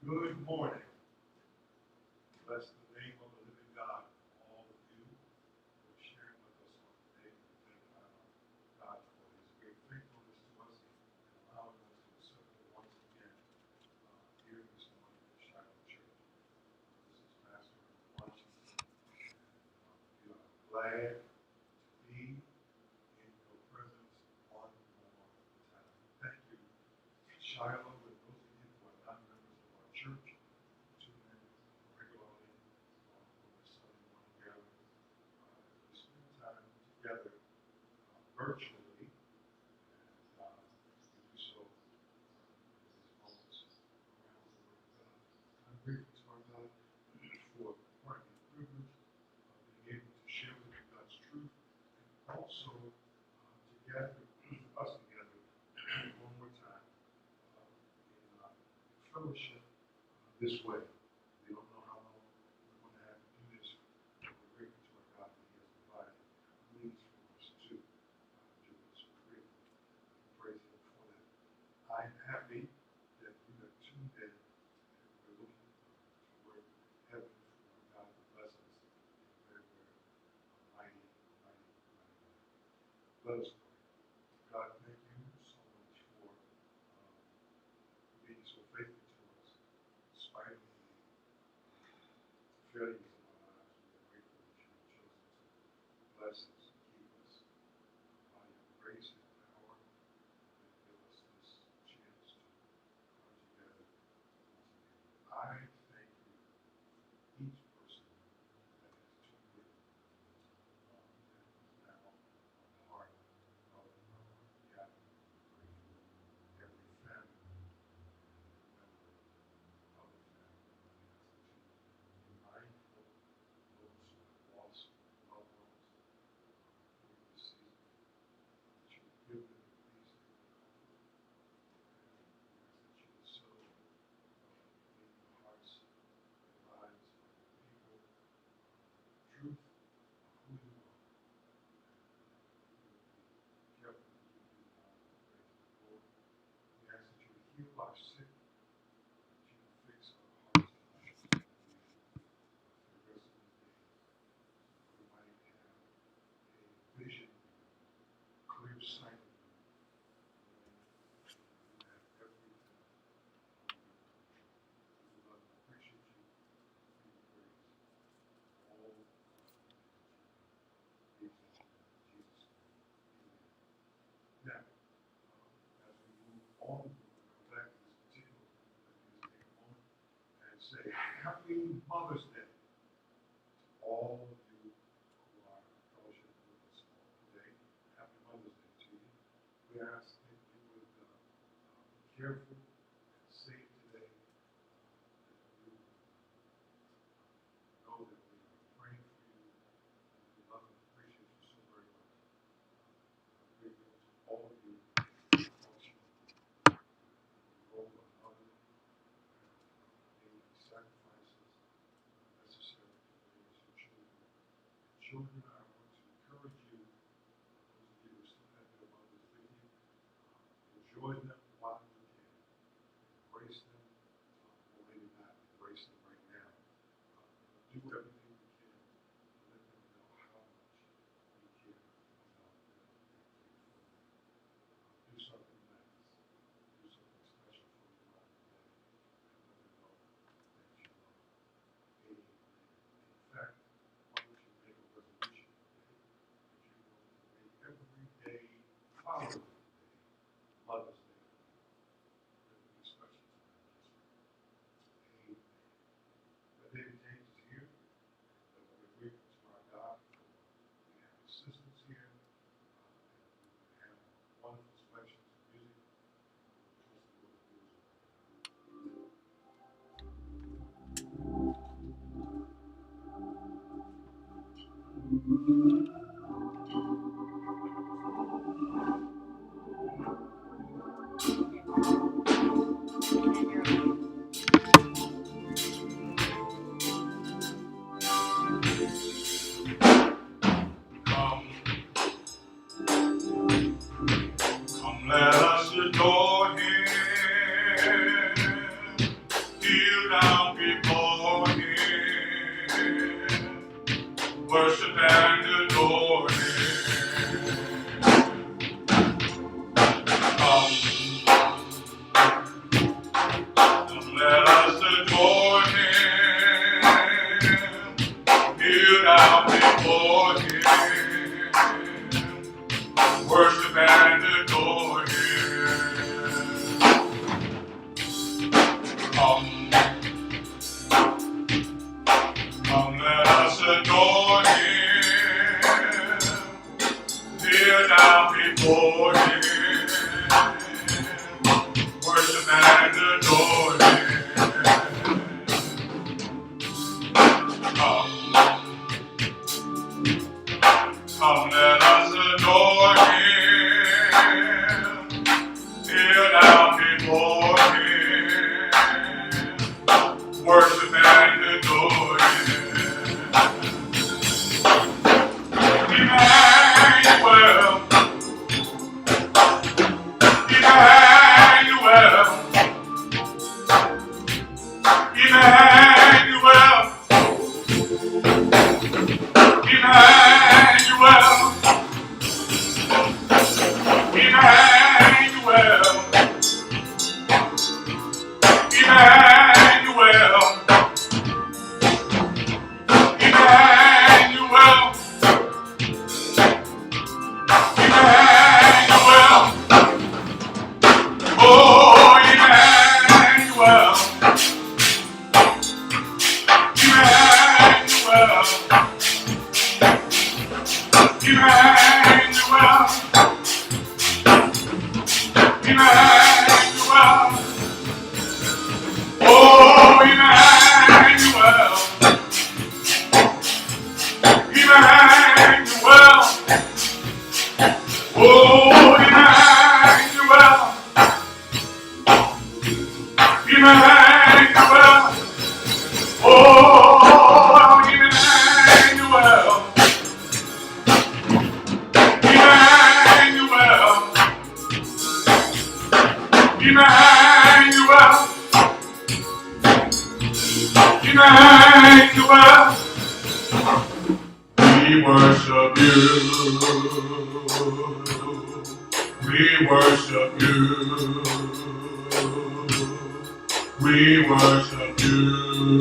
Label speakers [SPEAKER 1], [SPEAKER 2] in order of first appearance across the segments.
[SPEAKER 1] Good morning. Bless the name of the living God, all of you who are sharing with us on today. We thank God for his great faithfulness to us and allowing us to assemble once again here this morning at Shiloh Church. This is Pastor Washington. We are glad to be in your presence one more time. Thank you, Shiloh, and those of you who are not members of our church, tune in regularly on the Sunday morning gathering as we spend time together virtually, and we do so in these moments around the Word of God. I'm grateful to our God for the privilege of being able to share with you God's truth and also to gather us together one more time in fellowship this way. We don't know how long we're going to have to do this, but we're grateful to our God that He has provided means for us to do this. We're grateful and praise Him for that. I'm happy that you have tuned in and we're looking toward heaven for God to bless us in very, very mighty, mighty, mighty way. Let us pray. God, thank you so much for being so faithful to us, despite the failures in our lives. We are grateful that you have chosen to bless us and keep us by your grace and power, and give us this chance to come together once again. I thank you for each person that has tuned in and is now a part of our gathering. Every family member of the family. We ask that you be mindful of those who have lost loved ones during this season, that you would give them the peace and the comfort, and we ask that you would sow in the hearts and lives of the people truth of who you are, and we would be careful to give you the honor, the praise, and the glory. We ask that you would heal our sick, that you would fix our hearts and minds for the rest of this day. We might have a vision, clear sight of you, knowing that you have everything under control. We love and appreciate you. We give you praise. All of these things in Jesus' name. Amen. Now, as we move on, we're going to come back to this particular thing. Let me just take a moment and say Happy Mother's Day to all of you who are fellowshipping with us all today. Happy Mother's Day to you. We ask that you would be careful and safe today, that you know that we are praying for you, and we love and appreciate you so very much. I'm grateful to all of you who function in the role of mother and making sacrifices necessary to raise your children. Children, I want to encourage you, those of you who still have your mothers with you, enjoy them while you can. Embrace them, or maybe not embrace them right now. Do everything you can to let them know how much you care about them and care for them. Do something nice. Do something special for your mom and dad, and let them know that you love them. Amen. In fact, why don't you make a resolution today that you're going to make every day following today Mother's Day for you. Let it be special tonight just for you. Amen. But David James is here, and we're grateful to our God for we have assistants here, and we have wonderful selections of music, and we'll trust the Lord to do His work. Come, let us adore Him. He'll down before Him, worship and adore Him. Come, let us adore Him, kneel down before Him, worship and adore Him. Come, let us adore Him, kneel down before Him, worship and adore Him. Come, let us adore Him, kneel down before Him, worship and adore Him. Emmanuel, Emmanuel, Emmanuel, Emmanuel, Emmanuel, Emmanuel, Emmanuel, Emmanuel, oh Emmanuel, Emmanuel, Emmanuel, Emmanuel, oh Emmanuel, Emmanuel, oh Emmanuel, Emmanuel, oh Emmanuel, Emmanuel, Emmanuel, Emmanuel, we worship you, we worship you, we worship you,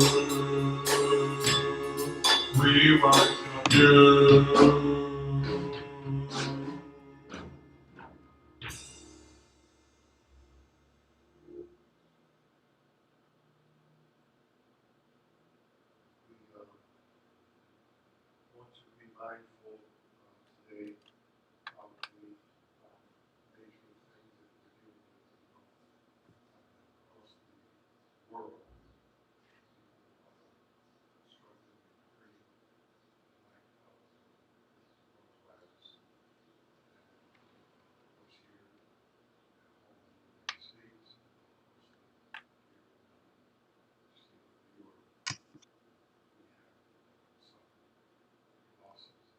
[SPEAKER 1] we worship you. Want to be mindful today of the nature of things that we're dealing with across the world, struggling with creating lack of coronavirus, and of course here at home in the United States, and of course here in the state of New York, we have suffered losses.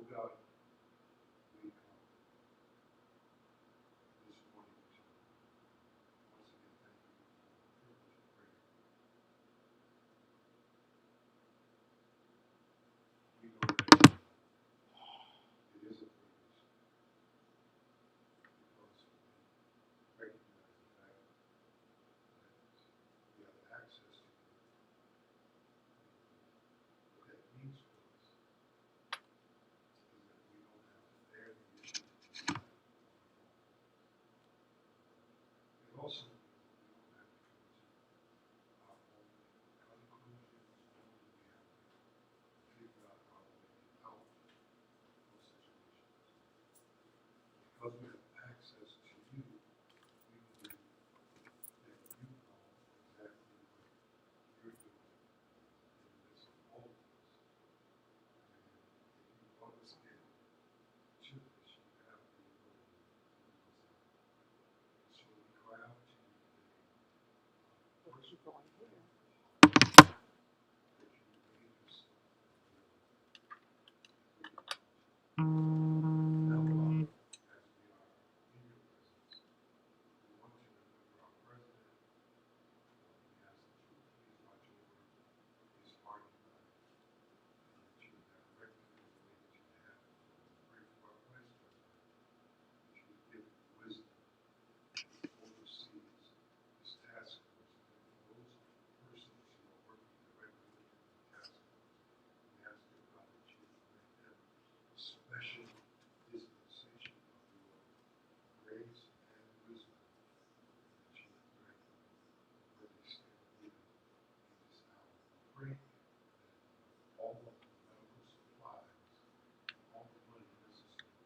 [SPEAKER 1] God, we come this morning to once again thank you for the privilege of prayer. We know that it is a privilege because we recognize the fact that we have access to you. What that means for us is that we don't have to bear the issues of life. It also means that we don't have to come to our own conclusions, nor do we have to figure out our way out of those situations. Because we have access to you, we believe that you know exactly what you're doing in the midst of all of this. And if you brought us in to this, you have the ability to move us out. And so we cry out to you today, first of all, that you made yourself now, Father, as we are in your presence, we want to remember our president. We ask that you would please watch over his heart and mind, and that you would direct him in the way that you would have him. We pray for our vice president, that you would give him wisdom to oversee his task force, and then for those persons who are working directly within the task force, we ask, dear God, that you would grant them a special dispensation of your grace and wisdom, and that you would grant them where they stand even in this hour. We pray that all of the medical supplies and all the money necessary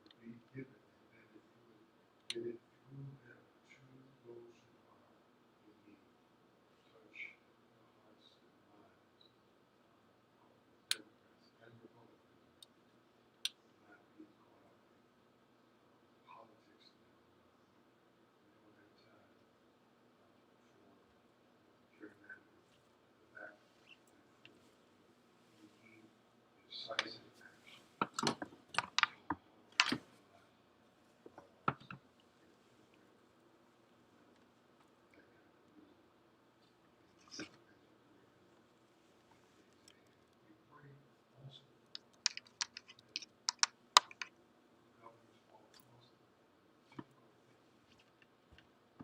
[SPEAKER 1] would be given, and then that you would get it through them to those who are in need. Touch the hearts and minds of the Democrats and Republicans, not be caught up in politics now. We don't have time for gerrymandering the back and forth. We need decisive action to hold the line of our lives. Please grant that kind of wisdom as you create them in the days ahead. We pray also for our governors all across the land, particularly thinking of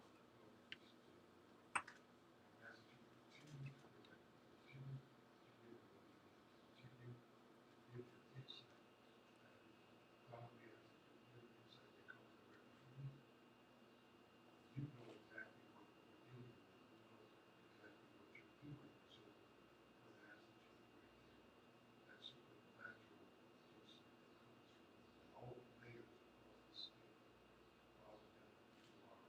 [SPEAKER 1] the governors today. We ask that you continue to direct them, continue to give them what they need, continue to give them insight. And God, we ask that you give them insight that comes directly from you. You know exactly what we're dealing with. You know exactly what you're doing. And so we're going to ask that you would grant them that supernatural insight that comes from you. And all of the mayors across the state, Father God, who are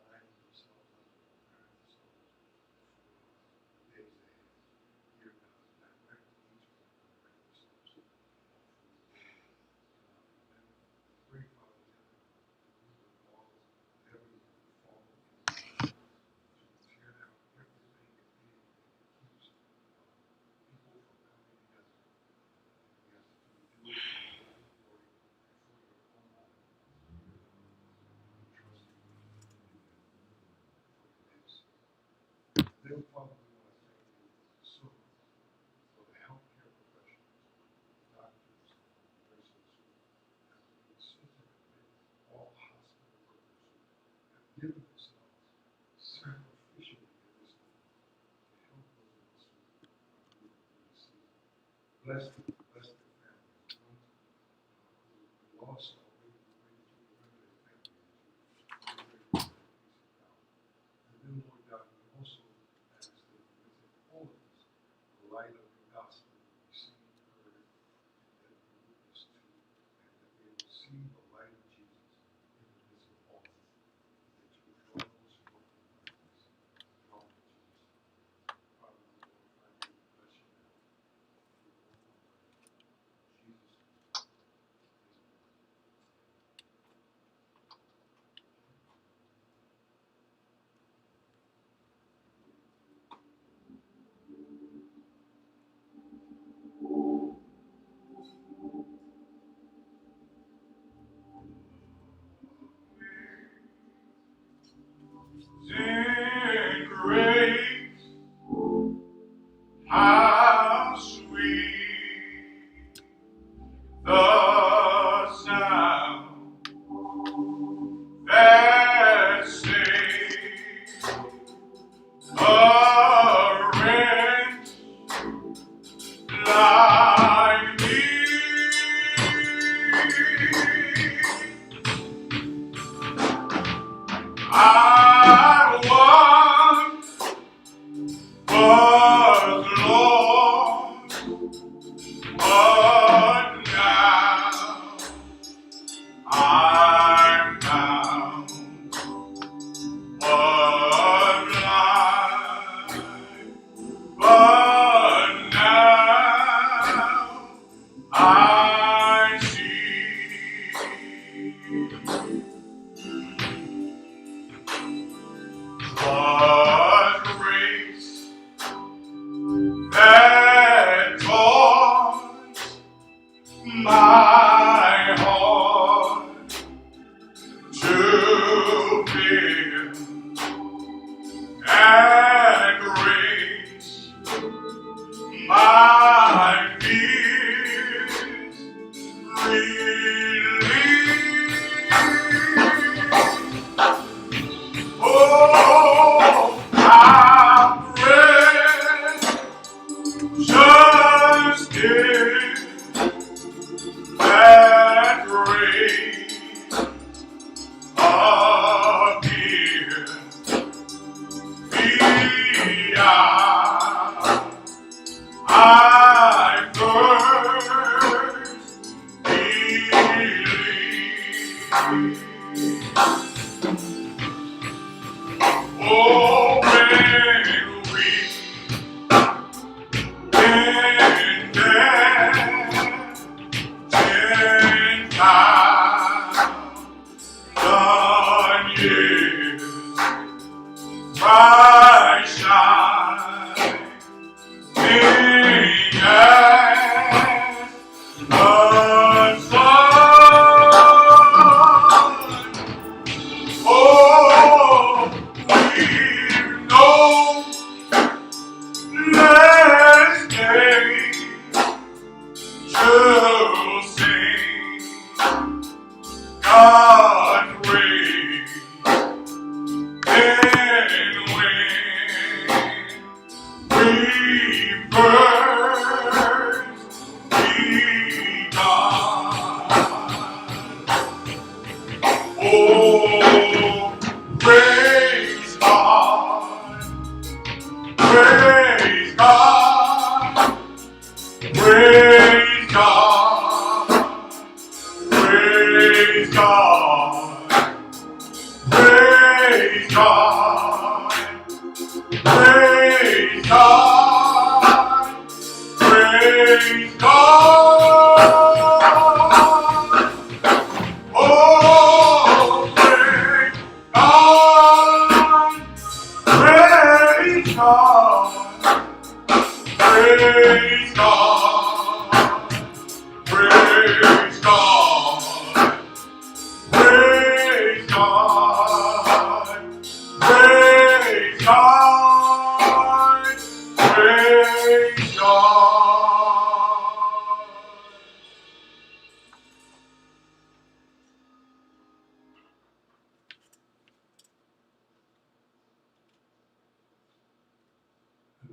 [SPEAKER 1] lining themselves up and preparing themselves for the days ahead. Dear God, direct each one of them, direct their steps for the day to come. And then we pray, Father God, that we would cause everyone to follow in your steps, to tear down everything and anything that keeps people from coming together. And we ask that you would do it for your own glory and for your own honor. Dear God, we trust in you to do that for your name's sake. And then, Father, we want to thank you so much for the healthcare professionals, doctors and nurses who have been so dedicated, all hospital workers who have given themselves sacrificially in this moment to help those of us who are moving through this season. Bless them, bless their families. The ones who we lost already, we pray that you remember their families, that you bring them to peace and power. And then, Lord God, we also ask that within all of this, the light of your gospel will be seen, heard, and then be witnessed to, and that they will see the light of Jesus in the midst of all of it, and that you would draw those forth in darkness, draw them to yourself. Father, we glorify you, we bless you now. For you alone are worthy.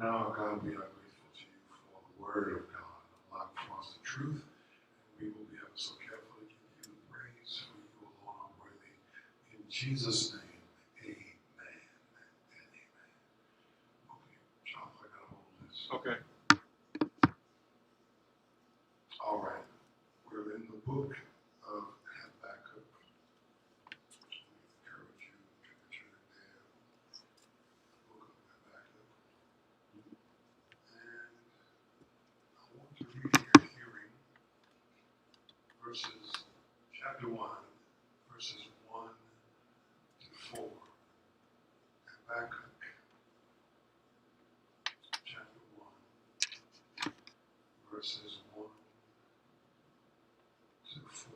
[SPEAKER 1] Now, God, we are grateful to you for the word of God, unlock for us the truth, and we will be ever so careful to give you the praise, for you alone are worthy. In Jesus' name, amen and amen. Okay, Charles, I gotta hold this.
[SPEAKER 2] Okay.
[SPEAKER 1] All right, we're in the book of Habakkuk. I encourage you to turn there. The book of Habakkuk. And I want to read your hearing verses, chapter 1, verses 1 to 4. Habakkuk, chapter 1, verses 1 to 4.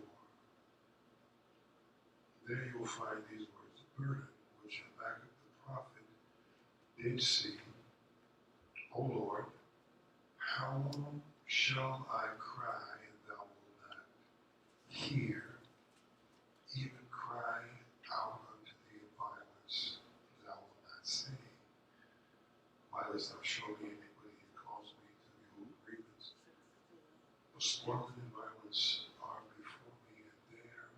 [SPEAKER 1] There you will find these words: the burden which Habakkuk the prophet did see. O Lord, how long shall I cry and thou wilt not hear, even cry out unto thee in violence, and thou wilt not save? Why dost thou show me iniquity and cause me to behold grievance? For spoiling and violence are before me, and there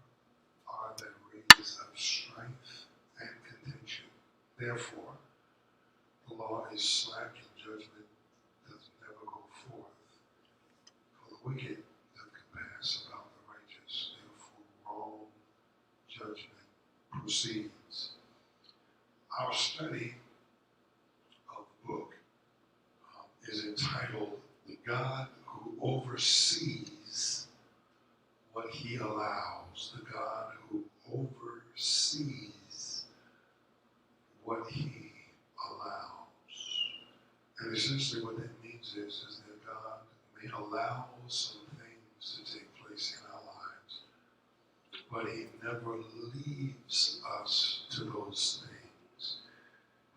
[SPEAKER 1] are the rays of strife and contention. Therefore, the law is slack and judgment doth never go forth. For the wicked doth compass about the righteous, therefore wrong judgment proceeds. Our study of the book is entitled The God Who Oversees What He Allows. The God who oversees what He allows. And essentially what that means is that God may allow some things to take place in our lives, but He never leaves us to those things.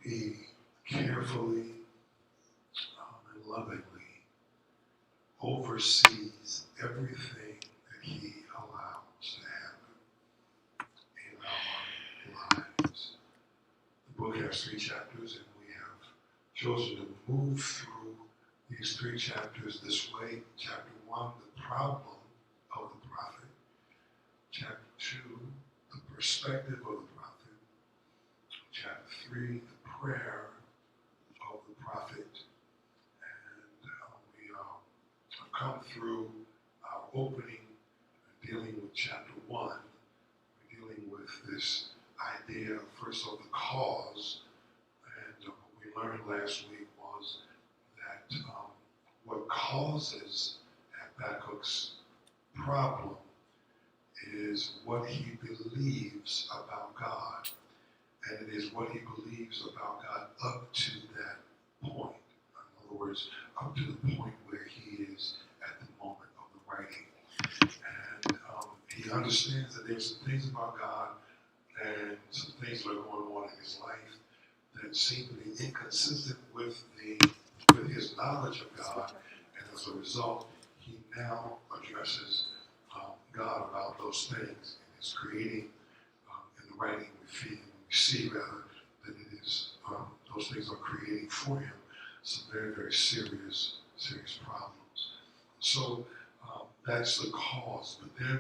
[SPEAKER 1] He carefully and lovingly oversees everything that He allows to happen in our lives. The book has 3 chapters, and we have chosen to move through these 3 chapters this way. Chapter 1, the problem of the prophet. Chapter 2, the perspective of the prophet. Chapter 3, the prayer of the prophet. And we have come through our opening, dealing with chapter 1. We're dealing with this idea, first of the cause. And what we learned last week was that what causes Habakkuk's problem is what he believes about God. And it is what he believes about God up to that words, up to the point where he is at the moment of the writing. And he understands that there's some things about God and some things that are going on in his life that seem to be inconsistent with his knowledge of God. And as a result, he now addresses God about those things and is creating in the writing we see rather that it is those things are creating for him some very, very serious problems. So that's the cause. But then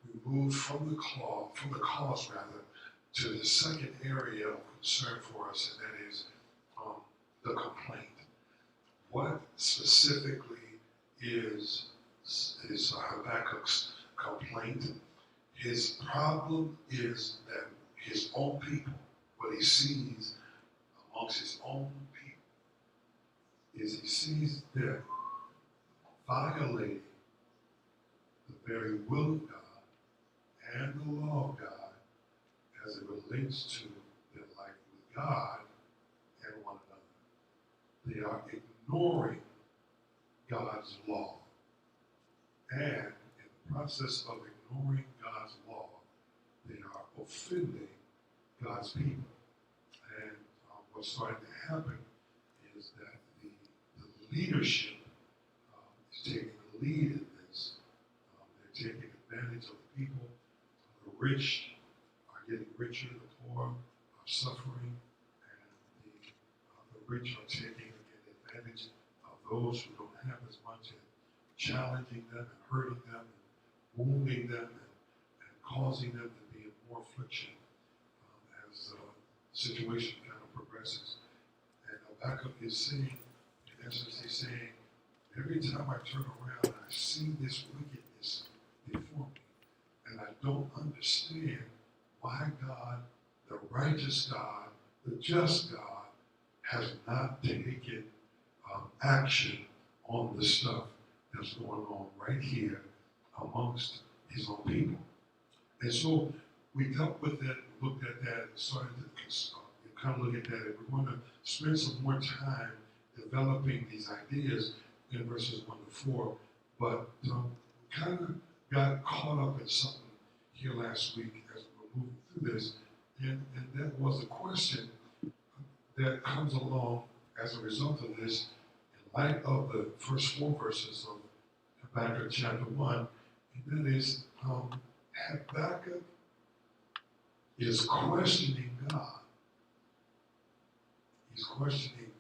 [SPEAKER 1] we move from the cause rather to the second area of concern for us, and that is the complaint. What specifically is Habakkuk's complaint? His problem is that his own people, what he sees amongst his own people, is he sees them violating the very will of God and the law of God as it relates to their life with God and one another. They are ignoring God's law. And in the process of ignoring God's law, they are offending God's people. And what's starting to happen is that the leadership is taking the lead in this. They're taking advantage of the people. The rich are getting richer, the poor are suffering, and the rich are taking advantage of those who don't have as much, and challenging them and hurting them and wounding them and causing them to be in more affliction as the situation kind of progresses. And Habakkuk is saying, in essence, he's saying, every time I turn around, I see this wickedness before me, and I don't understand why God, the righteous God, the just God, has not taken action on the stuff that's going on right here amongst his own people. And so we dealt with that, looked at that, and started to kind of look at that. And we're going to spend some more time developing these ideas in verses 1 to 4. But kind of got caught up in something here last week as we were moving through this. And that was a question that comes along as a result of this in light of the first 4 verses of Habakkuk chapter 1, and that is Habakkuk is questioning God. He's questioning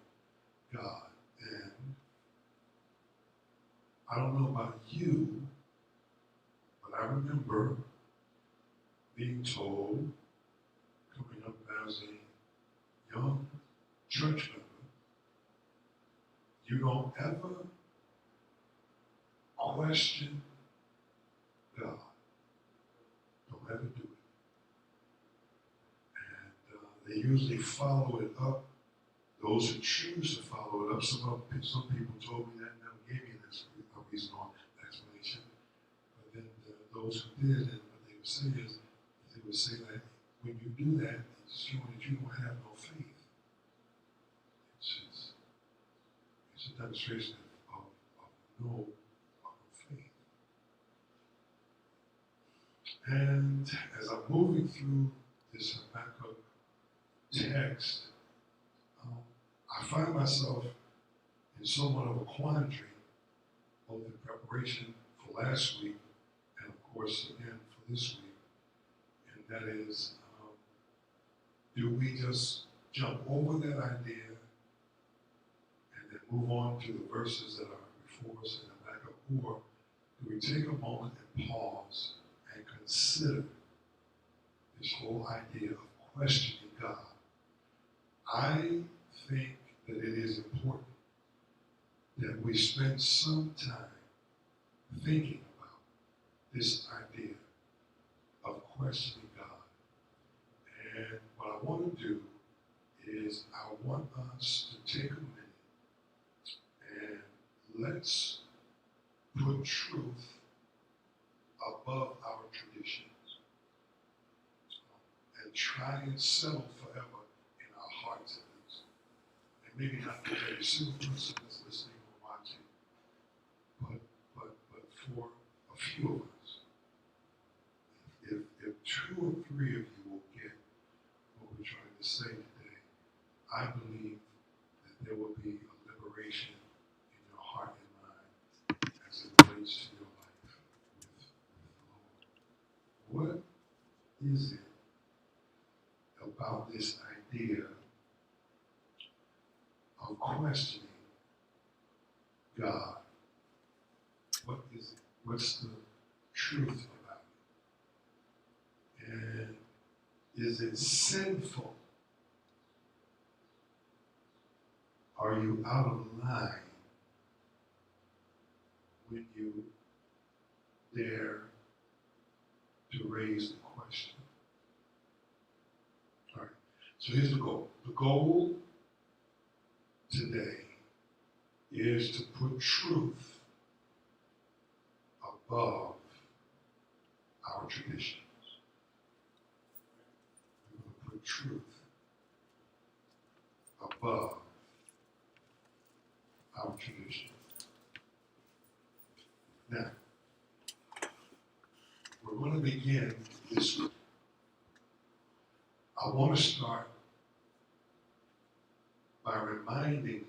[SPEAKER 1] God. And I don't know about you, but I remember being told, coming up as a young church member, you don't ever question God. Don't ever do it. And they usually follow it up. Those who choose to follow it up, some people told me that, never gave me this a reason or explanation. But then those who did, and what they would say is, they would say that when you do that, it's showing that you don't have no faith. It's a demonstration of no faith. And as I'm moving through this Habakkuk text, I find myself in somewhat of a quandary, both in preparation for last week and, of course, again for this week. And that is, do we just jump over that idea and then move on to the verses that are before us in Habakkuk, or do we take a moment and pause and consider this whole idea of questioning God? I think that it is important that we spend some time thinking about this idea of questioning God. And what I want to do is I want us to take a minute and let's put truth above our traditions and try and settle forever in our hearts at least. And maybe not for every single person that's listening few of us, if 2 or 3 of you will get what we're trying to say today, I believe that there will be a liberation in your heart and mind as it relates to your life with the Lord. What is it about this idea of questioning God? What is it? What's the truth about it? And is it sinful? Are you out of line when you dare to raise the question? All right. So here's the goal. The goal today is to put truth above our traditions. We're going to put truth above our traditions. Now, we're going to begin this week. I want to start by reminding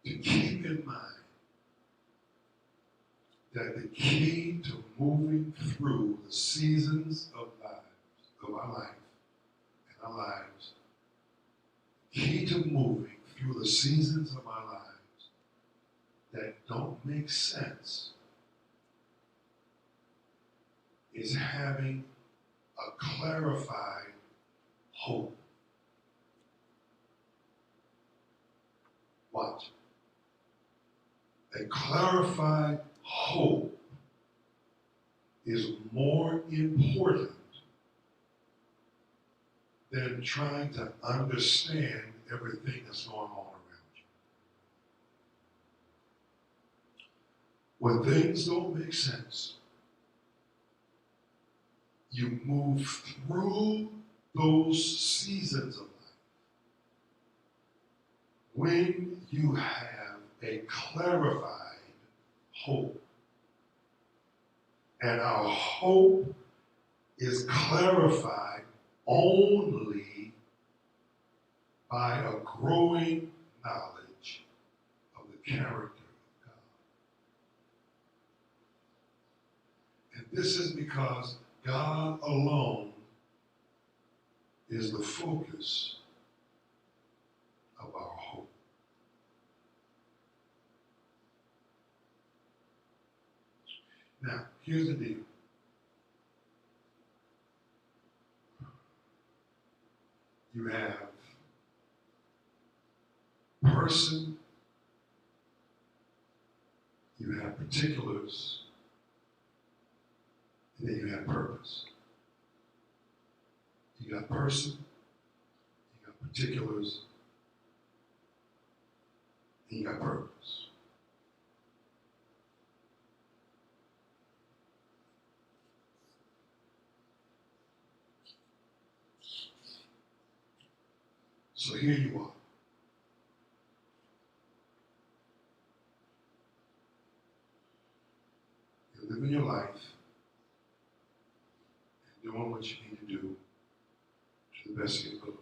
[SPEAKER 1] you to keep in mind that the key to moving through the seasons of our life, and our lives, key to moving through the seasons of our lives that don't make sense is having a clarified hope. Watch. A clarified hope is more important than trying to understand everything that's going on around you. When things don't make sense, you move through those seasons of life when you have a clarified hope. And our hope is clarified only by a growing knowledge of the character of God. And this is because God alone is the focus of our hope. Now, here's the deal. You have person, you have particulars, and then you have purpose. You got person, you got particulars, and you got purpose. So here you are. You're living your life and doing what you need to do to the best of your ability.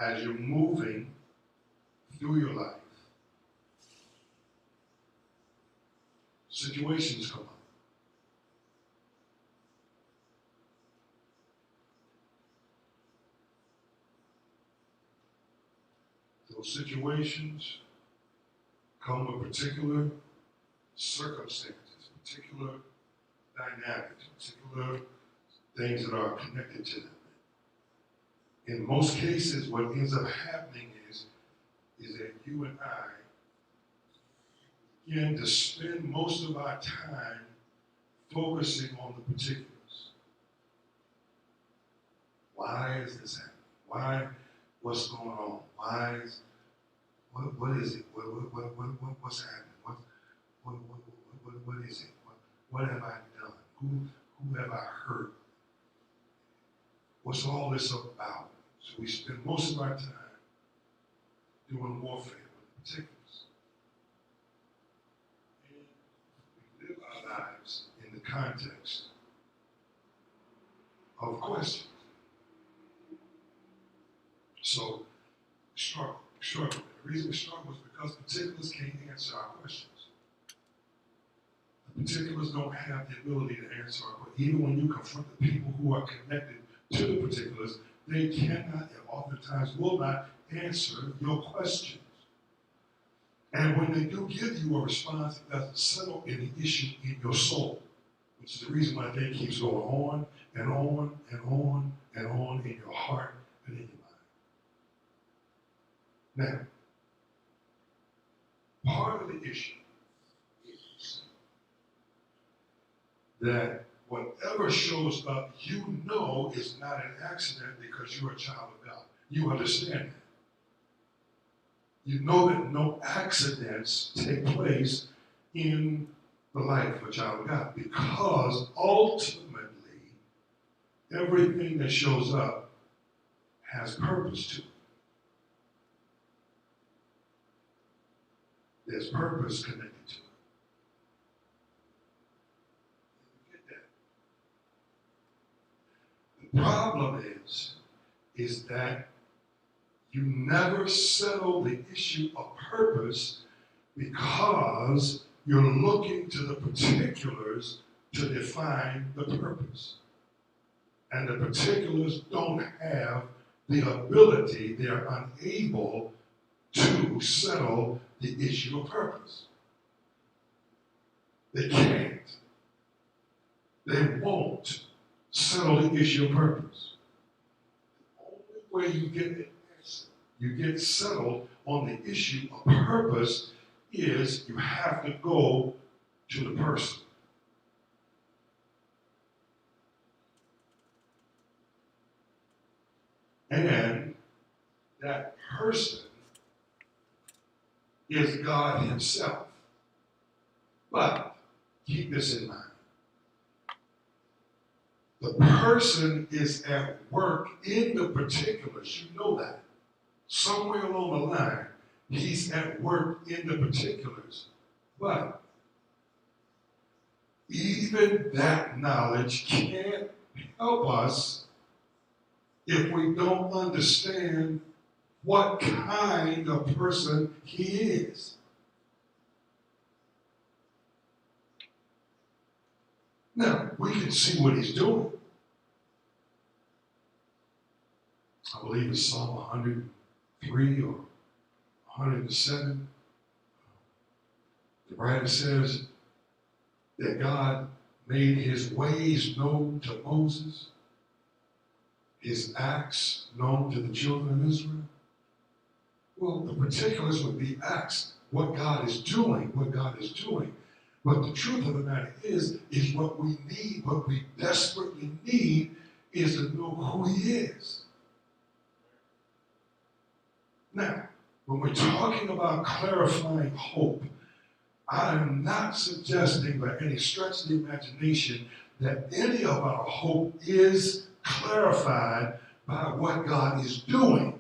[SPEAKER 1] As you're moving through your life, situations come up. Those situations come with particular circumstances, particular dynamics, particular things that are connected to them. In most cases, what ends up happening is that you and I begin to spend most of our time focusing on the particulars. Why is this happening? Why? What's going on? Why is what is it? What's happening? What is it? What have I done? Who have I hurt? What's all this about? So we spend most of our time doing warfare with the particulars. context of questions. So, struggle. The reason we struggle is because particulars can't answer our questions. The particulars don't have the ability to answer our questions. Even when you confront the people who are connected to the particulars, they cannot and oftentimes will not answer your questions. And when they do give you a response, it doesn't settle any issue in your soul, which is the reason why they keeps going on and on and on and on in your heart and in your mind. Now, part of the issue is that whatever shows up, you know is not an accident because you're a child of God. You understand that. You know that no accidents take place in the life of a child of God because ultimately everything that shows up has purpose to it. There's purpose connected to it. You get that? The problem is that you never settle the issue of purpose because you're looking to the particulars to define the purpose. And the particulars don't have the ability, they're unable to settle the issue of purpose. They can't. They won't settle the issue of purpose. The only way you get settled on the issue of purpose is you have to go to the person. And that person is God himself. But keep this in mind. The person is at work in the particulars. You know that. Somewhere along the line, he's at work in the particulars. But even that knowledge can't help us if we don't understand what kind of person he is. Now, we can see what he's doing. I believe it's Psalm 103 or 107. The writer says that God made his ways known to Moses, his acts known to the children of Israel. Well, the particulars would be acts, what God is doing. But the truth of the matter is what we need, what we desperately need is to know who he is. Now, when we're talking about clarifying hope, I am not suggesting by any stretch of the imagination that any of our hope is clarified by what God is doing.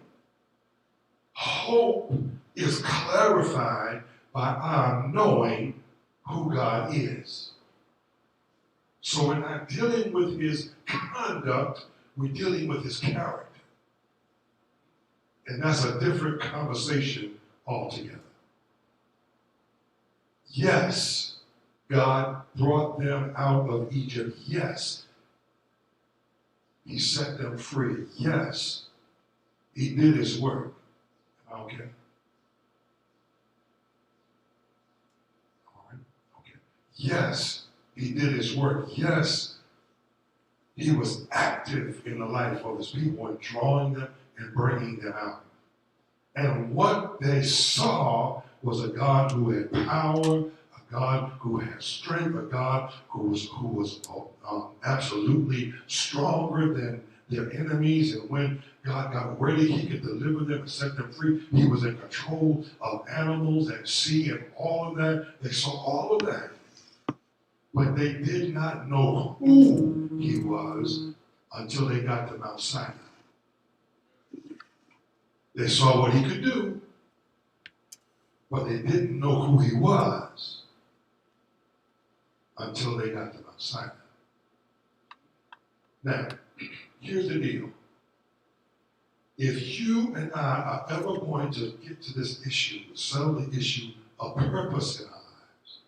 [SPEAKER 1] Hope is clarified by our knowing who God is. So we're not dealing with his conduct, we're dealing with his character. And that's a different conversation altogether. Yes, God brought them out of Egypt. Yes, he set them free. Yes, he did his work. Okay. All right. Okay. Yes, he did his work. Yes, he was active in the life of his people and drawing them and bringing them out. And what they saw was a God who had power, a God who had strength, a God who was absolutely stronger than their enemies. And when God got ready, he could deliver them and set them free. He was in control of animals and sea and all of that. They saw all of that. But they did not know who he was until they got to Mount Sinai. They saw what he could do, but they didn't know who he was until they got to Mount Sinai. Now, here's the deal. If you and I are ever going to get to this issue, settle the issue of purpose in our lives,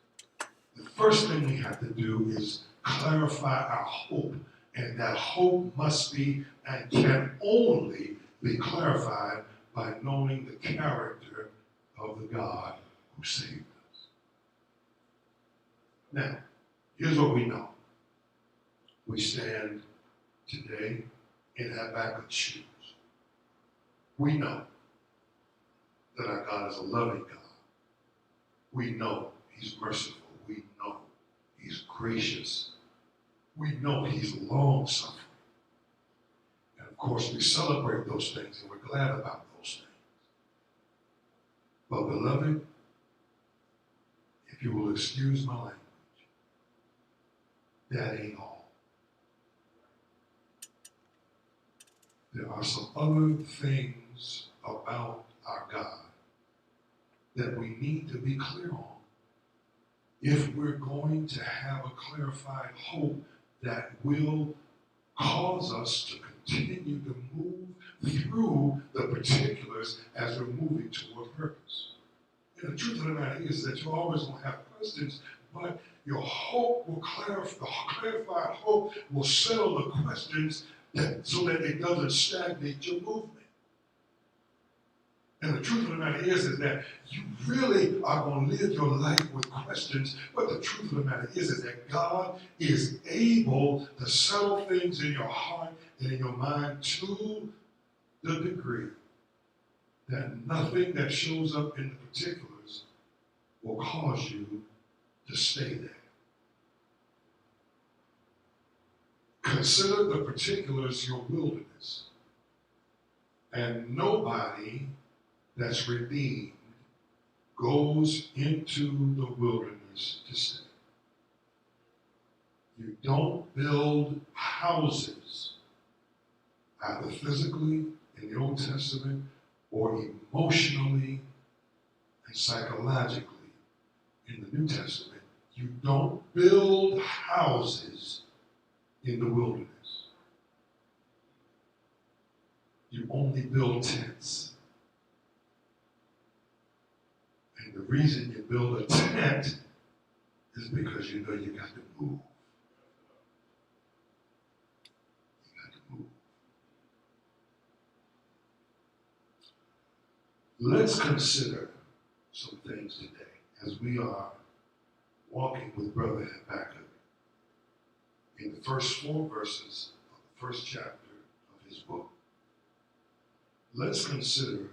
[SPEAKER 1] the first thing we have to do is clarify our hope. And that hope must be and can only be clarified by knowing the character of the God who saved us. Now, here's what we know. We stand today in Habakkuk's shoes. We know that our God is a loving God. We know he's merciful. We know he's gracious. We know he's long-suffering. And of course, we celebrate those things and we're glad about those things. But beloved, if you will excuse my language, that ain't all. There are some other things about our God that we need to be clear on if we're going to have a clarified hope that will cause us to continue to move through the particulars as we're moving toward purpose. And the truth of the matter is that you always will have questions, but your hope will clarify, the clarified hope will settle the questions so that it doesn't stagnate your movement. And the truth of the matter is that you really are going to live your life with questions, but the truth of the matter is that God is able to settle things in your heart and in your mind to the degree that nothing that shows up in the particulars will cause you to stay there. Consider the particulars your wilderness, and nobody that's redeemed goes into the wilderness to stay. You don't build houses, either physically in the Old Testament or emotionally and psychologically in the New Testament. You don't build houses in the wilderness. You only build tents. And the reason you build a tent is because you know you got to move. You got to move. Let's consider some things today as we are walking with Brother Habakkuk in the first 4 verses of the first chapter of his book. Let's consider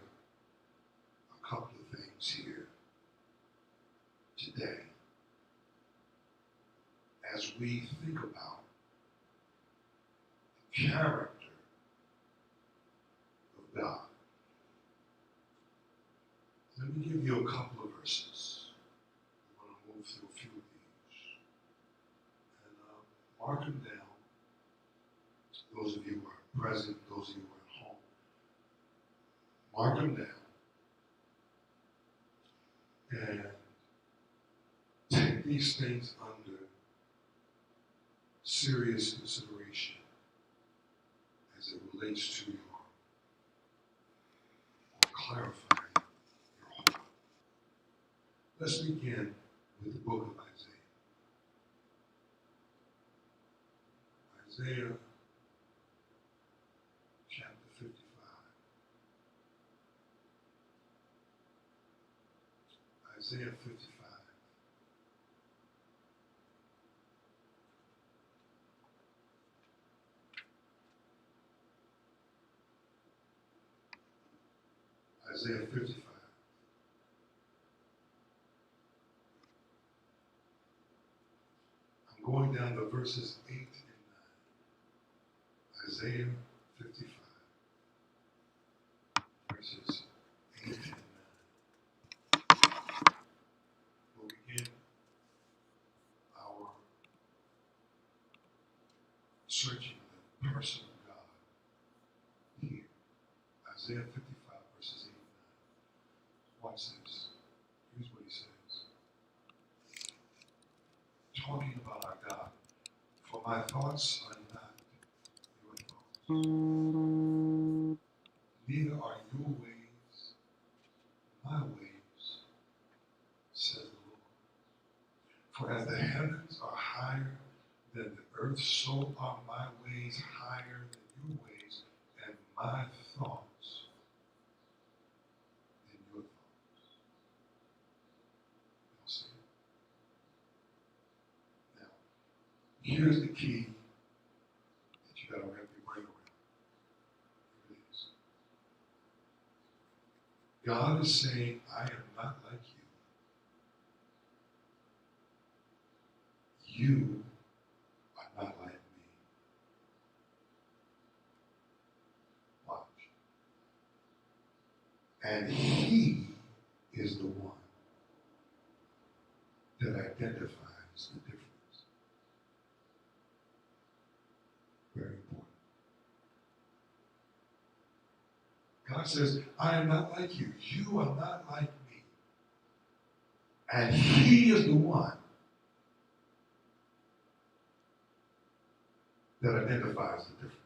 [SPEAKER 1] a couple of things here today as we think about the character of God. Let me give you a couple of verses. I'm going to move through a few of these. And mark them down. Those of you who are present, those of you who are at home. Mark them down. And take these things under serious consideration as it relates to your clarifying your hope. Let's begin with the book of Isaiah. Isaiah chapter 55. Isaiah 55. Isaiah 55. I'm going down to verses 8 and 9. Isaiah 55. Verses 8 and 9. We'll begin our searching the person of God here. Isaiah 55, verses 8 and 9. Watch this. Here's what he says. Talking about our God. For my thoughts are not your thoughts. Neither are your ways my ways, says the Lord. For as the heavens are higher than the earth, so are my ways higher than your ways, and my thoughts than your thoughts. You'll see. Now, here's the key that you got to wrap your brain around. Here it is. God is saying, I am not like you. You are not like me. Watch. And He is the one that identifies the difference. Very important. God says, I am not like you. You are not like me. And He is the one that identifies the difference.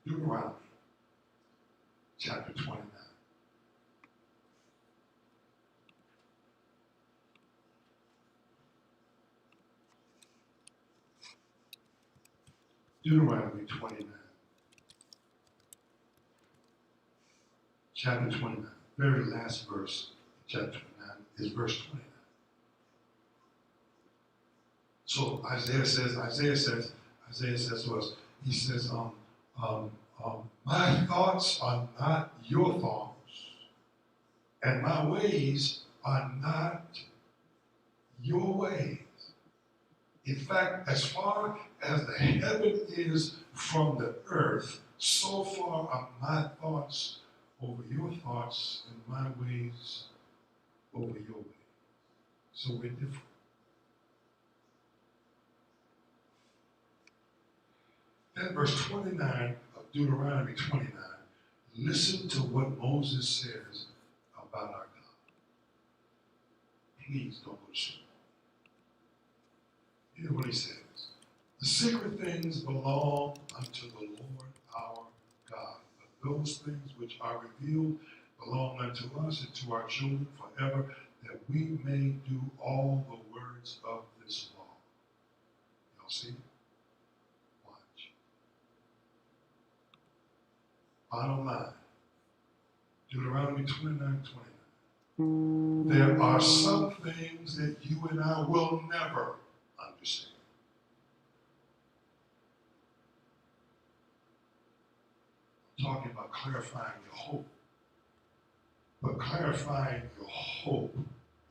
[SPEAKER 1] Deuteronomy chapter 29. Deuteronomy 29. Chapter 29. Very last verse, chapter 29, is verse 29. So Isaiah says to us, he says, my thoughts are not your thoughts, and my ways are not your ways. In fact, as far as the heaven is from the earth, so far are my thoughts over your thoughts and my ways over your ways. So we're different. Then verse 29 of Deuteronomy 29, listen to what Moses says about our God. Please don't go to sleep. Hear what he says. The secret things belong unto the Lord our God, but those things which are revealed belong unto us and to our children forever, that we may do all the words of this law. Y'all see? Watch. Bottom line, Deuteronomy 29:29. There are some things that you and I will never understand. I'm talking about clarifying your hope. But clarifying your hope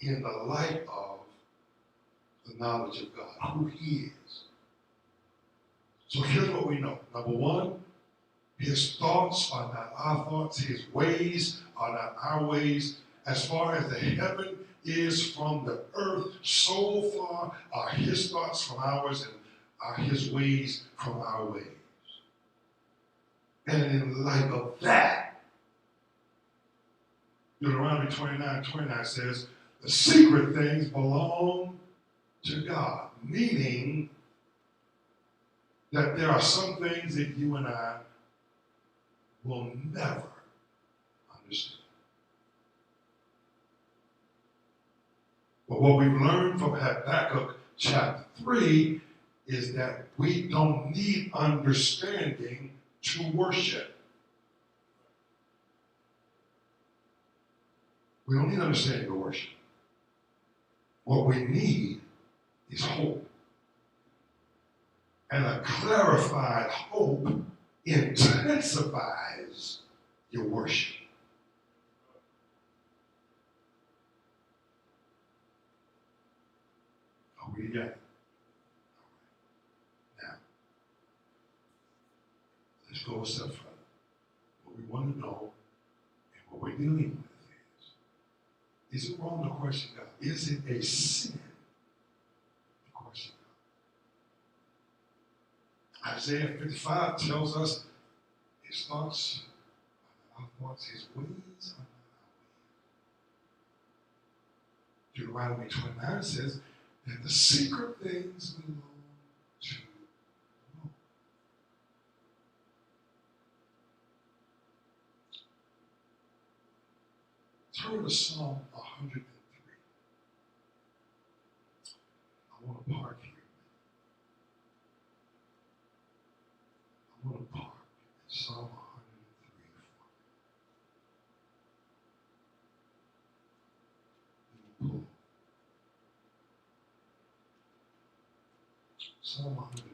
[SPEAKER 1] in the light of the knowledge of God, who He is. So here's what we know. Number one, His thoughts are not our thoughts. His ways are not our ways. As far as the heaven is from the earth, so far are His thoughts from ours and are His ways from our ways. And in light of that, Deuteronomy 29:29 says, the secret things belong to God, meaning that there are some things that you and I will never understand. But what we've learned from Habakkuk chapter 3 is that we don't need understanding to worship. We don't need understanding to worship. What we need is hope. And a clarified hope intensifies your worship. Are we together? Now, let's go a step further. What we want to know and what we're dealing with is it wrong to question God? Is it a sin to question God? Isaiah 55 tells us His thoughts are not our thoughts, His ways are not our
[SPEAKER 2] Deuteronomy 29 says that the secret things belong to the Lord. Turn to Psalm 103. I want to park here. I want to park in Psalm 103 for me. Pull. Psalm 103.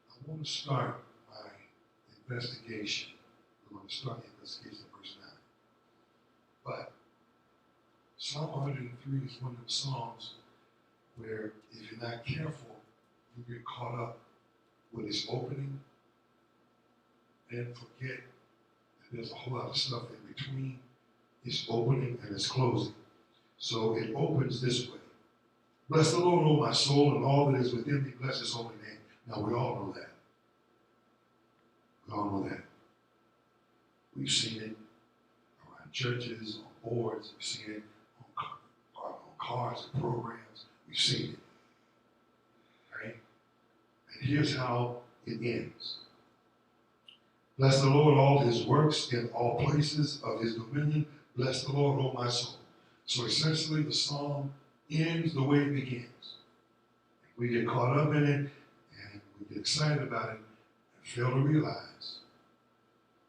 [SPEAKER 2] I want to start my investigation. We're going to start the investigation at verse 9. But Psalm 103 is one of the Psalms where if you're not careful, you get caught up with its opening and forget that there's a whole lot of stuff in between its opening and its closing. So it opens this way. Bless the Lord, O my soul, and all that is within me, bless his holy name. Now we all know that. We all know that. We've seen it around churches, on boards, we've seen it on cars and programs. We've seen it. Right? And here's how it ends. Bless the Lord, all his works in all places of his dominion. Bless the Lord, O my soul. So essentially the psalm ends the way it begins. We get caught up in it and we get excited about it and fail to realize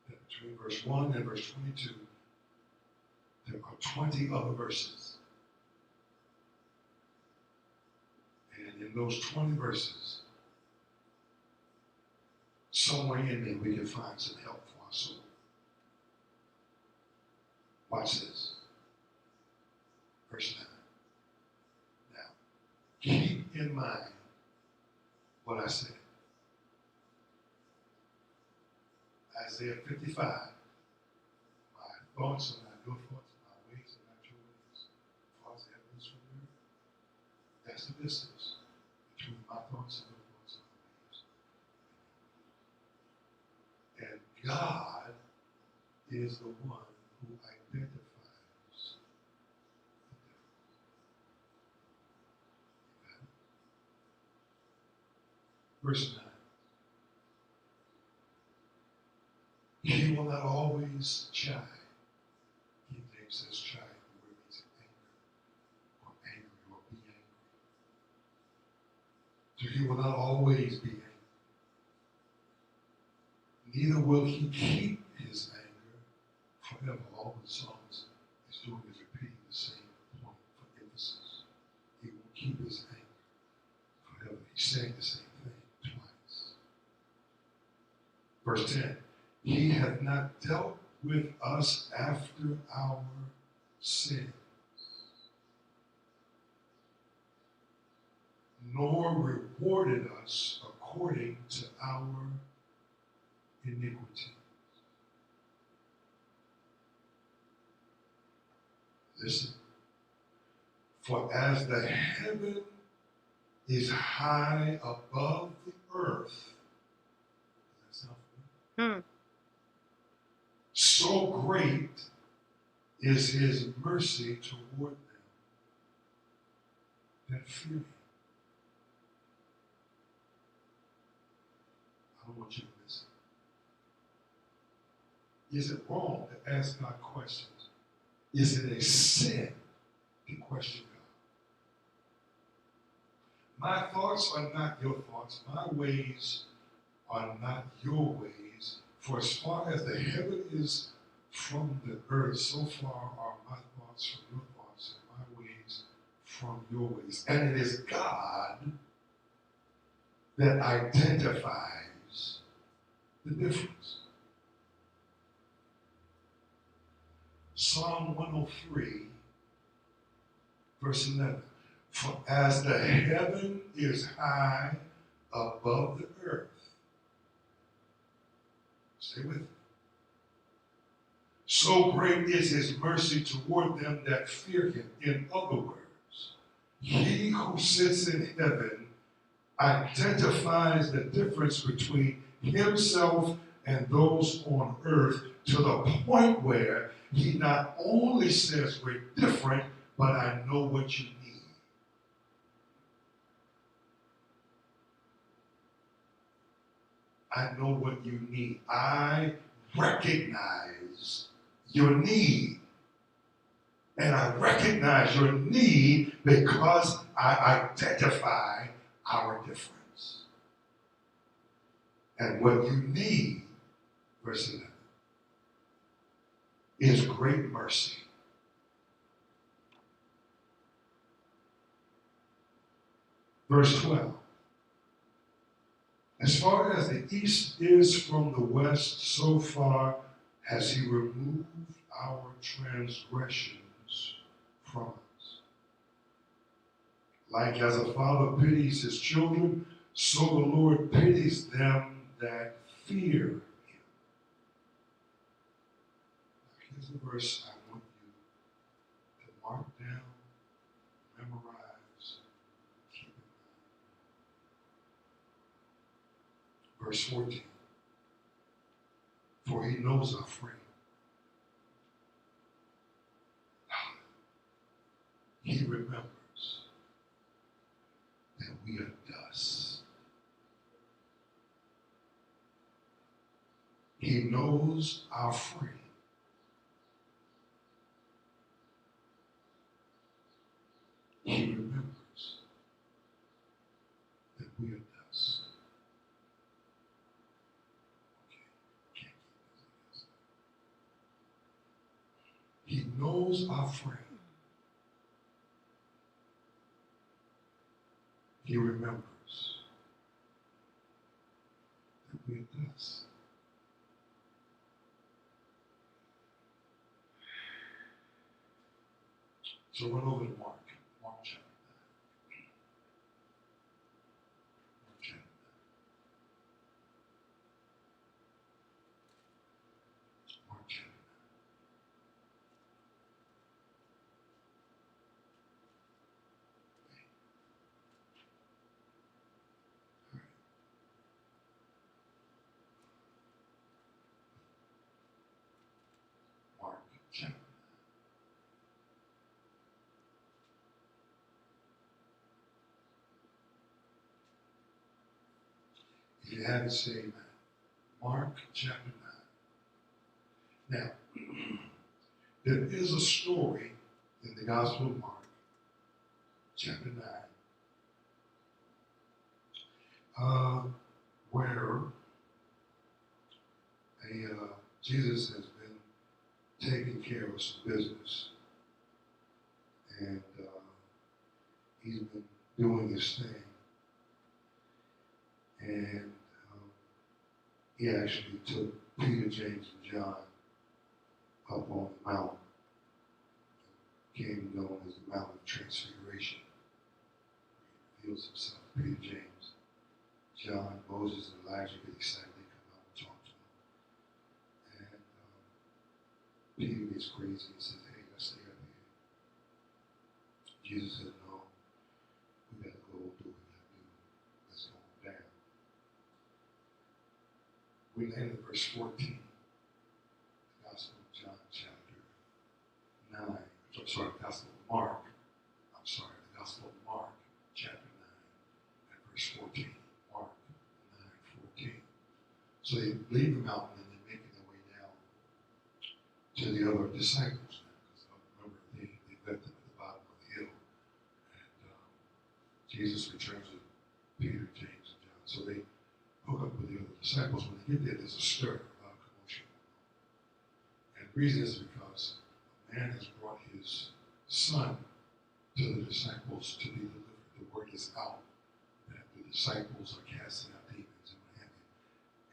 [SPEAKER 2] that between verse 1 and verse 22, there are 20 other verses. And in those 20 verses, somewhere in there we can find some help for our soul. Watch this. Verse 9. Now, keep in mind what I said. Isaiah 55. My thoughts are not your thoughts, my ways are not your ways. As far as the heavens from the earth. That's the distance between my thoughts and your thoughts and my ways. And God is the one who identifies Verse 9. He will not always chide. King James says chide, the word means anger, or angry, or be angry. So he will not always be angry. Neither will he keep his anger forever. All the Psalms is doing is repeating the same point for emphasis. He will keep his anger forever. He's saying the same thing. Verse 10, he hath not dealt with us after our sins, nor rewarded us according to our iniquities. Listen, for as the heaven is high above the earth, so great is his mercy toward them that fear him. I don't want you to miss it. Is it wrong to ask God questions? Is it a sin to question God? My thoughts are not your thoughts. My ways are not your ways. For as far as the heaven is from the earth, so far are my thoughts from your thoughts and my ways from your ways. And it is God that identifies the difference. Psalm 103, verse 11. For as the heaven is high above the earth, stay with me. So great is his mercy toward them that fear him. In other words, he who sits in heaven identifies the difference between himself and those on earth to the point where he not only says we're different, but I know what you need. I know what you need. I recognize your need. And I recognize your need because I identify our difference. And what you need, verse 11, is great mercy. Verse 12. As far as the east is from the west, so far has he removed our transgressions from us. Like as a father pities his children, so the Lord pities them that fear him. Here's the verse I want you to mark down, memorize, keep in mind. Verse 14. For he knows our frame. He remembers that we are dust. He knows our frame. He remembers that we are dust. Okay, can't keep this. He knows our frame. He remembers that we are dust. So run over to Mark chapter 9. Mark chapter 9. Mark chapter 9. Mark chapter 9. If you have it, say amen. Mark chapter 9. Now, there is a story in the Gospel of Mark, chapter 9, where Jesus has been taking care of some business, and he's been doing his thing, and he actually took Peter, James, and John up on the mountain, came known as the Mount of Transfiguration. He reveals himself to Peter, James, John, Moses, and Elijah get excited. They come out and talk to him. And Peter gets crazy and says, hey, let's stay up here. Jesus said, no, we got to go do what we got to do. Let's go down. We land at verse 14, the Gospel of John, chapter 9. I'm sorry, the Gospel of Mark. The Gospel of Mark, chapter 9, and verse 14. Mark 9:14. So they leave the mountain and they're making their way down to the other disciples. Because remember, they left them at the bottom of the hill. And Jesus returns with Peter, James, and John. So they hook up with the other disciples. When they get there, there's a stir, a lot of commotion. And the reason is because a man has brought his son to the disciples to be delivered. The word is out that the disciples are casting out demons and what have you.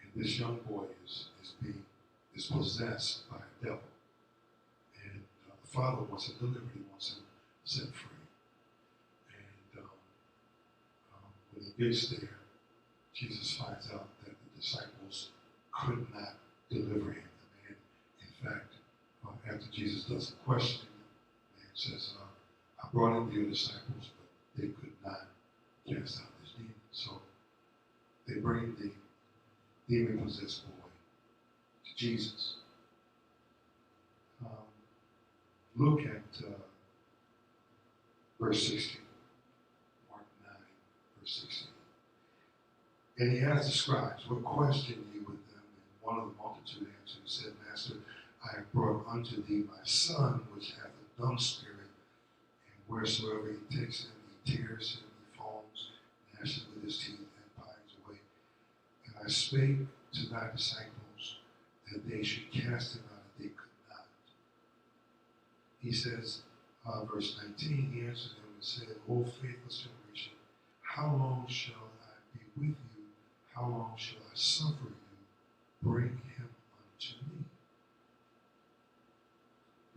[SPEAKER 2] And this young boy is possessed by a devil. And the father wants him delivered. He wants him set free. And when he gets there, Jesus finds out that the disciples could not deliver him. The man, in fact, after Jesus does the questioning, the man says, I brought in your disciples, but they could not cast out this demon. So they bring the demon-possessed boy to Jesus. Look at verse 16. Mark 9, verse 16. And he asked the scribes, what question ye with them? And one of the multitude answered and said, Master, I have brought unto thee my son, which hath a dumb spirit, and wheresoever he takes him, he tears him, he foams, gnashes with his teeth, and pines away. And I spake to thy disciples that they should cast him out, and they could not. He says, verse 19, he answered him and said, O faithless generation, how long shall I be with you? How long shall I suffer you? Bring him unto me.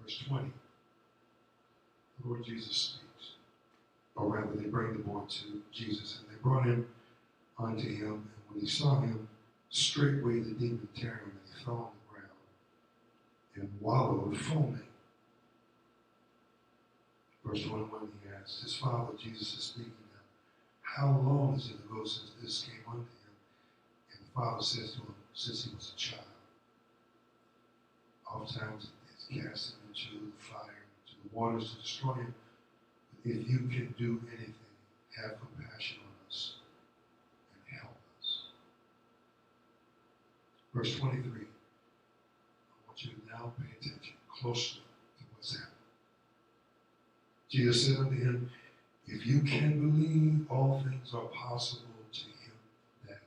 [SPEAKER 2] Verse 20, the Lord Jesus speaks. Or rather, they bring the boy to Jesus, and they brought him unto him. And when he saw him, straightway the demon teared him, and he fell on the ground and wallowed foaming. Verse 21, he asked his father, Jesus is speaking now, how long is it ago since this came unto him? And the father says to him, since he was a child. Oftentimes it's cast him into the fire, into the waters to destroy him. But if you can do anything, have compassion on us and help us. Verse 23. I want you to now pay attention closely to what's happening. Jesus said unto him, if you can believe, all things are possible to him that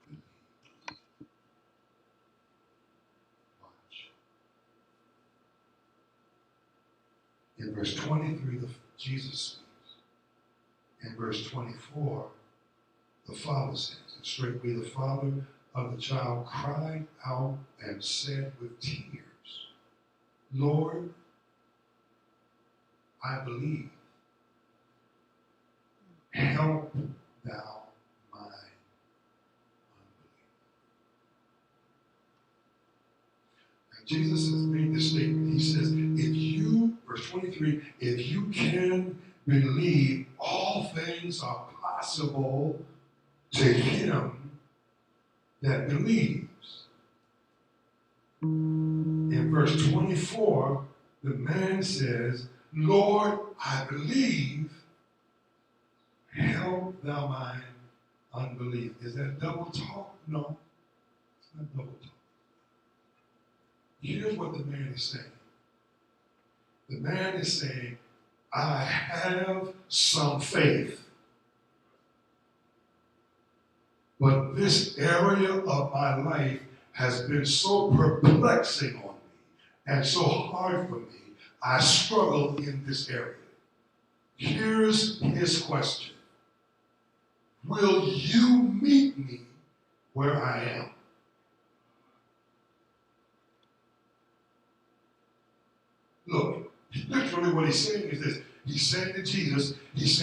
[SPEAKER 2] believes. Watch. In verse 23, Jesus speaks. In verse 24, the Father says, and straightway the father of the child cried out and said with tears, Lord, I believe. Help thou my unbelief. Now, Jesus has made this statement. He says, if you, verse 23, if you can believe, all things are possible to him that believes. In verse 24, the man says, Lord, I believe, help thou mine unbelief. Is that double talk? No, it's not double talk. Here's what the man is saying. The man is saying, I have some faith, but this area of my life has been so perplexing on me and so hard for me. I struggle in this area. Here's his question. Will you meet me where I am? Look, literally what he's saying is this. He's saying to Jesus, he's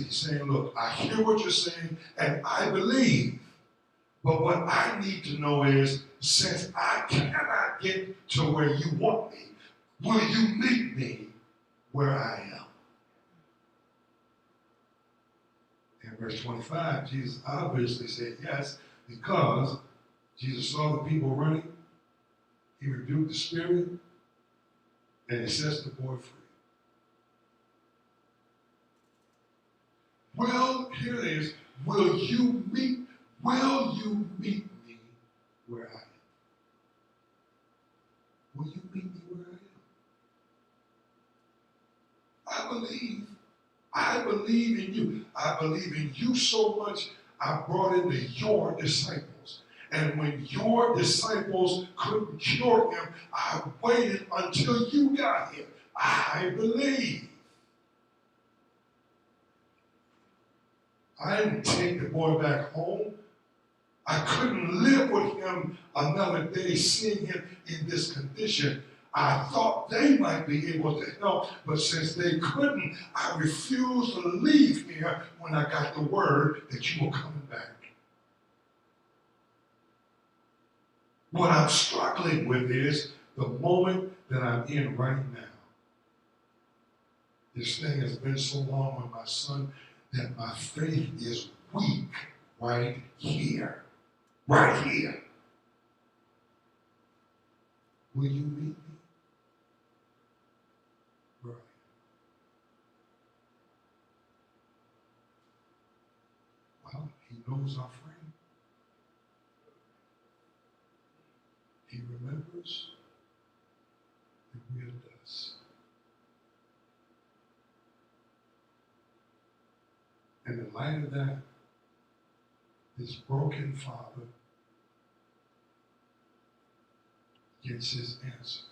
[SPEAKER 2] saying, look, I hear what you're saying, and I believe. But what I need to know is, since I cannot get to where you want me, will you meet me where I am? In verse 25, Jesus obviously said yes, because Jesus saw the people running. He rebuked the spirit, and he sets the boy free. Well, here it is. Will you meet me where I am? Will you meet me where I am? I believe in you. I believe in you so much, I brought in your disciples. And when your disciples couldn't cure him, I waited until you got here. I believe. I didn't take the boy back home. I couldn't live with him another day, seeing him in this condition. I thought they might be able to help, but since they couldn't, I refused to leave here when I got the word that you were coming back. What I'm struggling with is the moment that I'm in right now. This thing has been so long with my son that my faith is weak right here. Right here. Will you meet me? Right. knows our frame. He remembers that we are dust. And in light of that, this broken father gets his answer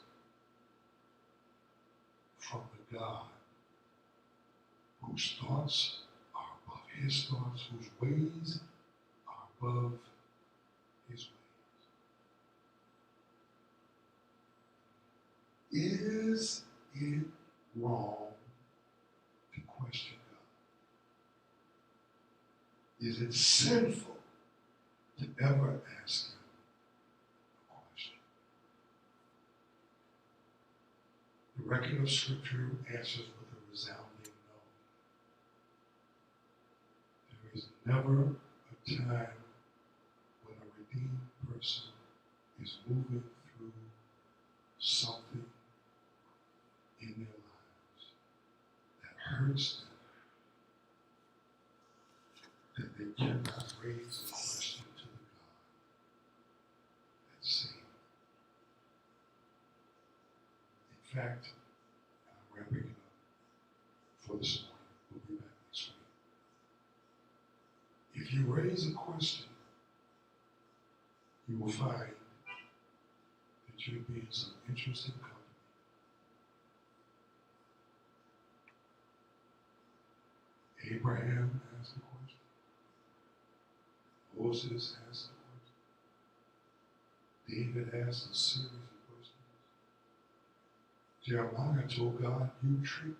[SPEAKER 2] from the God whose thoughts are above his thoughts, whose ways are above his ways. Is it wrong to question God? Is it sinful to ever ask him a question? The record of Scripture answers with a resounding no. There is never a time when a redeemed person is moving through something in their lives that hurts them, that they cannot raise a question to the God that saved them. In fact, I'm wrapping it up for this morning. We'll be back next week. If you raise a question, you will find that you'll be in some interesting company. Abraham asked the question. Moses asked the question. David asked a series of questions. Jeremiah told God, you tricked me.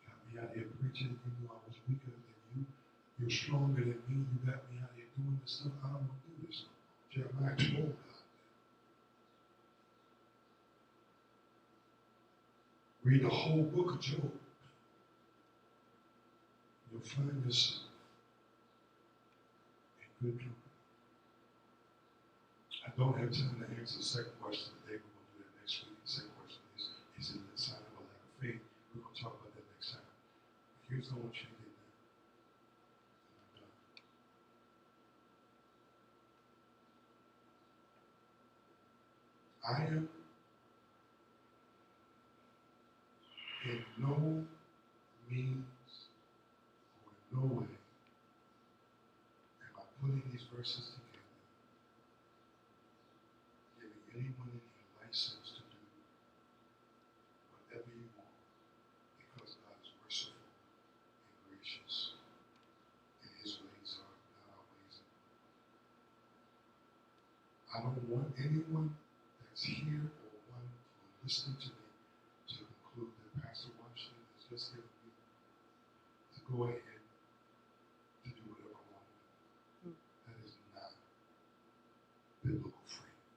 [SPEAKER 2] Got me out here preaching. You knew I was weaker than you. You're stronger than me. You got me out here doing this stuff. I don't want to do this. Jeremiah told God that. Read the whole book of Job. You'll find yourself in good company. I don't have time to answer the second question today. We're going to do that next week. The second question is it a sign of a lack of faith? We're going to talk about that next time. But here's what I want you to get now. I am in no means or in no way am I putting these verses together, giving anyone in here license to do whatever you want, because God is merciful and gracious, and his ways are not our ways. I don't want anyone that's here or one or listening to me to conclude that Pastor Washington has just given me to go ahead to do whatever I want to do. That is not biblical freedom.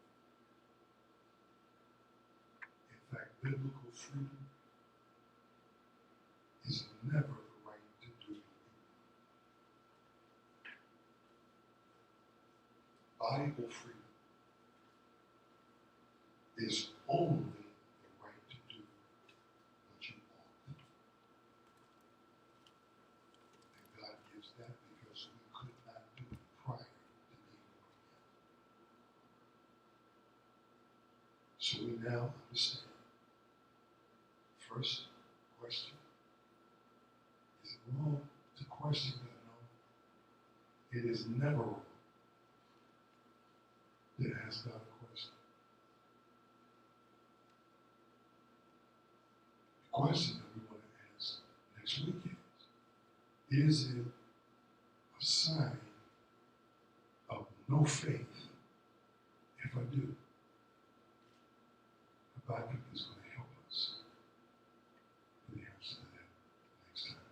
[SPEAKER 2] In fact, biblical freedom is never the right to do what you want. Bible freedom is only the right to do what you want. And God gives that because we could not do it prior to being born again. So we now understand. First question, is it wrong to question God? No. It is never wrong to ask God a question. The question that we want to ask next week is it a sign of no faith if I do? Habakkuk is going to help us with the answer to that next time.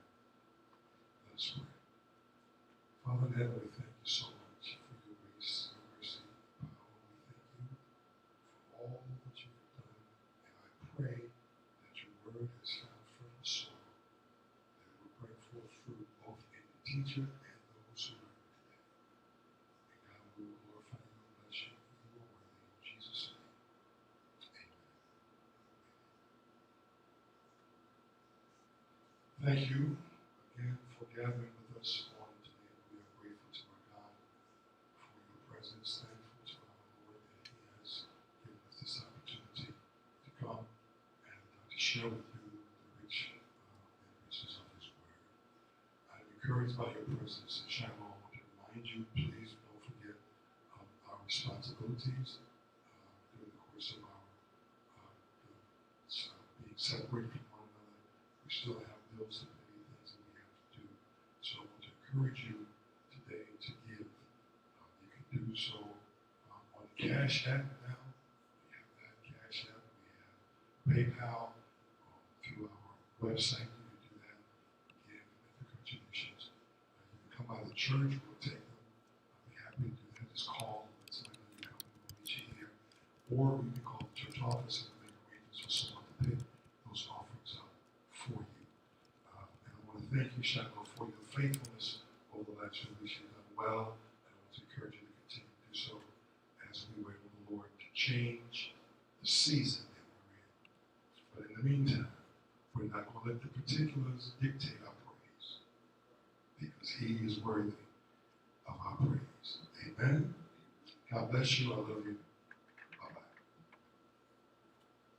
[SPEAKER 2] Let us pray. Father in heaven, we thank you so much for your grace, your mercy, your power. We thank you for all that you have done. And I pray that your word has found fertile soil, that it will bring forth fruit both in the teacher and those who learn it today. And God, we will glorify you and bless you. You are worthy. In Jesus' name, amen. Thank you again for us on today. We are grateful to our God for your presence. Thankful to our Lord that He has given us this opportunity to come and to share with you the riches of His Word. I'm encouraged by your presence in Shiloh. I want to remind you, please don't forget our responsibilities during the course of our being separated from one another. We still have bills to pay, things that we have to do. So I want to encourage you today to give. You can do so on the Cash App now. We have that Cash App. We have PayPal through our website. You can do that. Give and make the contributions. You can come by the church. We'll take them. I'll be happy to do that. Just call and let somebody know you come and we'll meet you here. Or you can call the church office and make arrangements for someone to pick those offerings up for you. And I want to thank you, Shiloh, for your faithfulness over the last few weeks. You've done well, and I want to encourage you to continue to do so as we wait on the Lord to change the season that we're in. But in the meantime, we're not going to let the particulars dictate our praise, because He is worthy of our praise. Amen. God bless you. I love you.